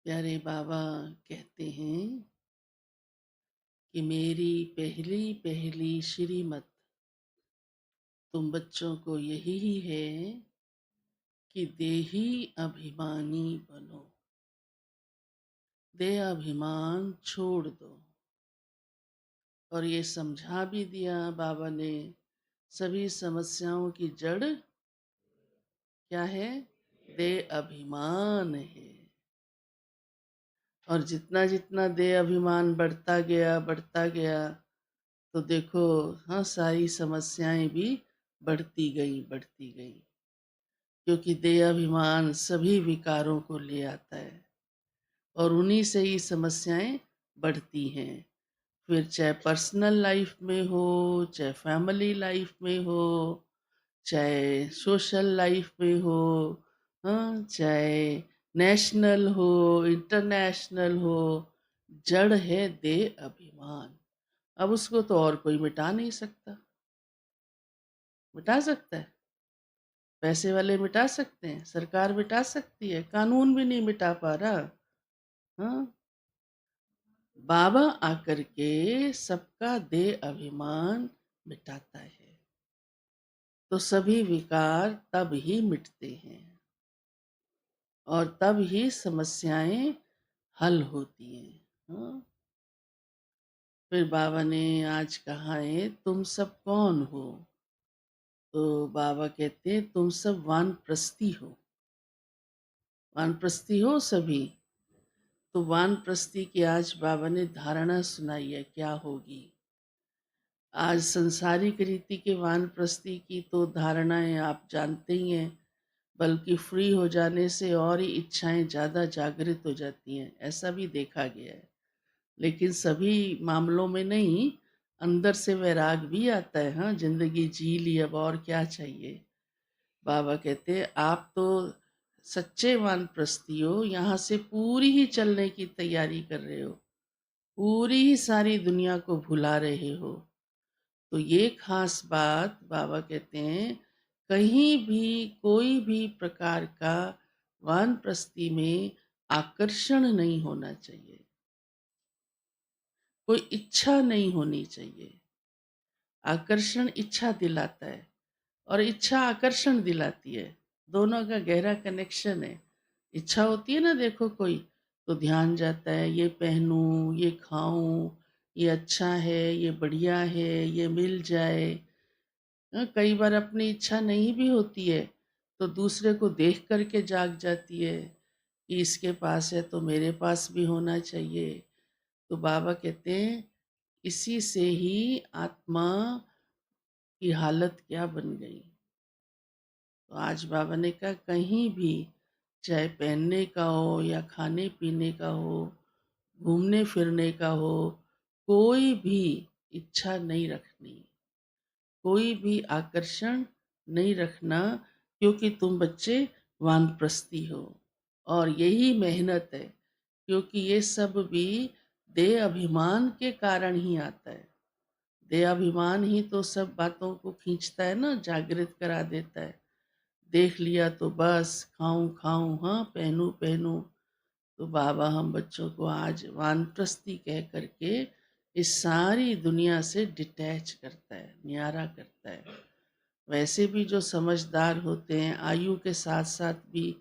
प्यारे बाबा कहते हैं कि मेरी पहली पहली श्रीमत तुम बच्चों को यही है कि देही अभिमानी बनो। देह अभिमान छोड़ दो। और ये समझा भी दिया बाबा ने, सभी समस्याओं की जड़ क्या है? देह अभिमान है। और जितना जितना देह अभिमान बढ़ता गया तो देखो, हाँ, सारी समस्याएं भी बढ़ती गई, क्योंकि देह अभिमान सभी विकारों को ले आता है और उन्हीं से ही समस्याएं बढ़ती हैं। फिर चाहे पर्सनल लाइफ में हो, चाहे फैमिली लाइफ में हो, चाहे सोशल लाइफ में हो, हाँ, चाहे नेशनल हो, इंटरनेशनल हो, जड़ है देह अभिमान। अब उसको तो और कोई मिटा नहीं सकता। मिटा सकता है? पैसे वाले मिटा सकते हैं, सरकार मिटा सकती है, कानून भी नहीं मिटा पा रहा। हाँ, बाबा आकर के सबका देह अभिमान मिटाता है, तो सभी विकार तब ही मिटते हैं और तब ही समस्याएं हल होती हैं। हाँ? फिर बाबा ने आज कहा है, तुम सब कौन हो? तो बाबा कहते हैं, तुम सब वानप्रस्थी हो। वानप्रस्थी हो सभी। तो वानप्रस्थी की आज बाबा ने धारणा सुनाई है, क्या होगी। आज संसारिक रीति के वानप्रस्थी की तो धारणाएं आप जानते ही हैं, बल्कि फ्री हो जाने से और ही इच्छाएं ज़्यादा जागृत हो जाती हैं, ऐसा भी देखा गया है। लेकिन सभी मामलों में नहीं, अंदर से वैराग भी आता है। हाँ, जिंदगी जी ली, अब और क्या चाहिए। बाबा कहते हैं, आप तो सच्चे वानप्रस्थी हो, यहाँ से पूरी ही चलने की तैयारी कर रहे हो, पूरी ही सारी दुनिया को भुला रहे हो। तो ये खास बात बाबा कहते हैं, कहीं भी कोई भी प्रकार का वानप्रस्थी में आकर्षण नहीं होना चाहिए, कोई इच्छा नहीं होनी चाहिए। आकर्षण इच्छा दिलाता है और इच्छा आकर्षण दिलाती है, दोनों का गहरा कनेक्शन है। इच्छा होती है ना, देखो कोई तो ध्यान जाता है, ये पहनूं, ये खाऊं, ये अच्छा है, ये बढ़िया है, ये मिल जाए। कई बार अपनी इच्छा नहीं भी होती है तो दूसरे को देख करके जाग जाती है कि इसके पास है तो मेरे पास भी होना चाहिए। तो बाबा कहते हैं, इसी से ही आत्मा की हालत क्या बन गई। तो आज बाबा ने कहा, कहीं भी चाहे पहनने का हो या खाने पीने का हो, घूमने फिरने का हो, कोई भी इच्छा नहीं रखनी, कोई भी आकर्षण नहीं रखना, क्योंकि तुम बच्चे वानप्रस्थी हो। और यही मेहनत है, क्योंकि ये सब भी देह अभिमान के कारण ही आता है। देह अभिमान ही तो सब बातों को खींचता है ना, जागृत करा देता है। देख लिया तो बस खाऊं खाऊं, हाँ, पहनूं पहनूं। तो बाबा हम बच्चों को आज वानप्रस्थी कह करके इस सारी दुनिया से डिटैच करता है, न्यारा करता है। वैसे भी जो समझदार होते हैं आयु के साथ साथ भी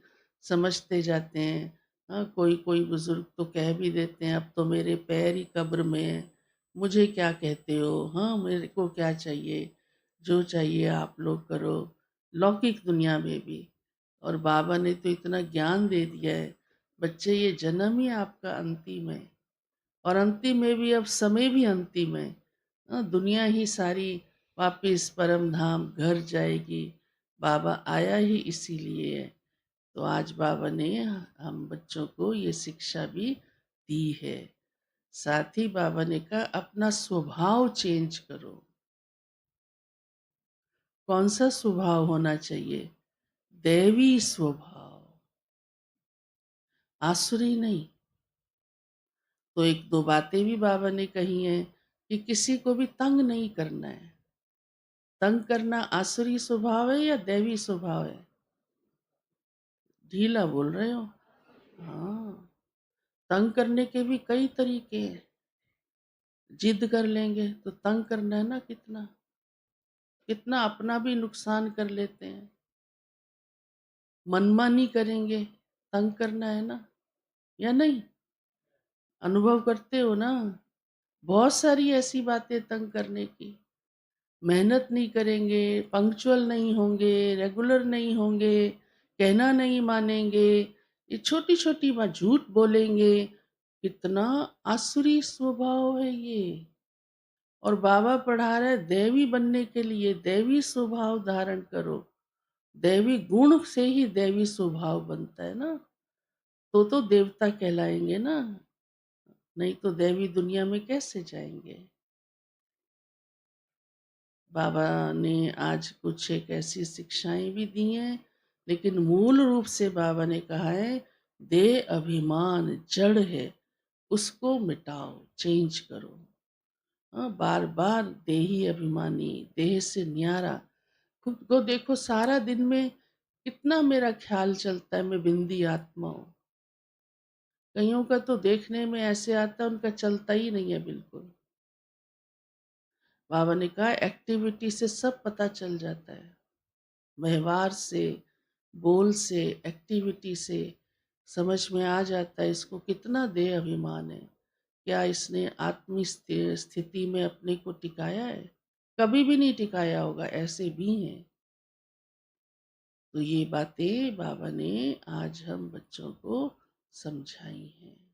समझते जाते हैं। हाँ, कोई कोई बुजुर्ग तो कह भी देते हैं, अब तो मेरे पैर ही कब्र में है, मुझे क्या कहते हो, हाँ, मेरे को क्या चाहिए, जो चाहिए आप लोग करो। लौकिक दुनिया में भी। और बाबा ने तो इतना ज्ञान दे दिया है, बच्चे ये जन्म ही आपका अंतिम है, और अंतिम में भी अब समय भी अंतिम है। दुनिया ही सारी वापिस परम धाम घर जाएगी। बाबा आया ही इसीलिए है। तो आज बाबा ने हम बच्चों को ये शिक्षा भी दी है। साथ ही बाबा ने कहा, अपना स्वभाव चेंज करो। कौन सा स्वभाव होना चाहिए? दैवी स्वभाव, आसुरी नहीं। तो एक दो बातें भी बाबा ने कही हैं कि किसी को भी तंग नहीं करना है। तंग करना आसुरी स्वभाव है या दैवी स्वभाव है? ढीला बोल रहे हो? हाँ, तंग करने के भी कई तरीके हैं। जिद कर लेंगे तो तंग करना है ना, कितना कितना अपना भी नुकसान कर लेते हैं। मनमानी करेंगे, तंग करना है ना, या नहीं? अनुभव करते हो ना? बहुत सारी ऐसी बातें तंग करने की। मेहनत नहीं करेंगे, पंक्चुअल नहीं होंगे, रेगुलर नहीं होंगे, कहना नहीं मानेंगे, ये छोटी-छोटी बात, झूठ बोलेंगे, कितना आसुरी स्वभाव है ये। और बाबा पढ़ा रहे दैवी बनने के लिए दैवी स्वभाव धारण करो। दैवी गुण से ही दैवी स्वभाव बनता है ना, तो देवता कहलाएंगे ना, नहीं तो दैवी दुनिया में कैसे जाएंगे। बाबा ने आज कुछ एक ऐसी शिक्षाएं भी दी हैं, लेकिन मूल रूप से बाबा ने कहा है देह अभिमान जड़ है, उसको मिटाओ, चेंज करो। हाँ, बार बार देही अभिमानी, देह से न्यारा, खुद को देखो सारा दिन में कितना मेरा ख्याल चलता है, मैं बिंदी आत्मा हूँ। कईयों का तो देखने में ऐसे आता है उनका चलता ही नहीं है बिल्कुल। बाबा ने कहा एक्टिविटी से सब पता चल जाता है, व्यवहार से, बोल से, एक्टिविटी से समझ में आ जाता है इसको कितना देह अभिमान है। क्या इसने आत्मी स्थिति में अपने को टिकाया है? कभी भी नहीं टिकाया होगा, ऐसे भी हैं। तो ये बातें बाबा ने आज हम बच्चों को समझाई हैं।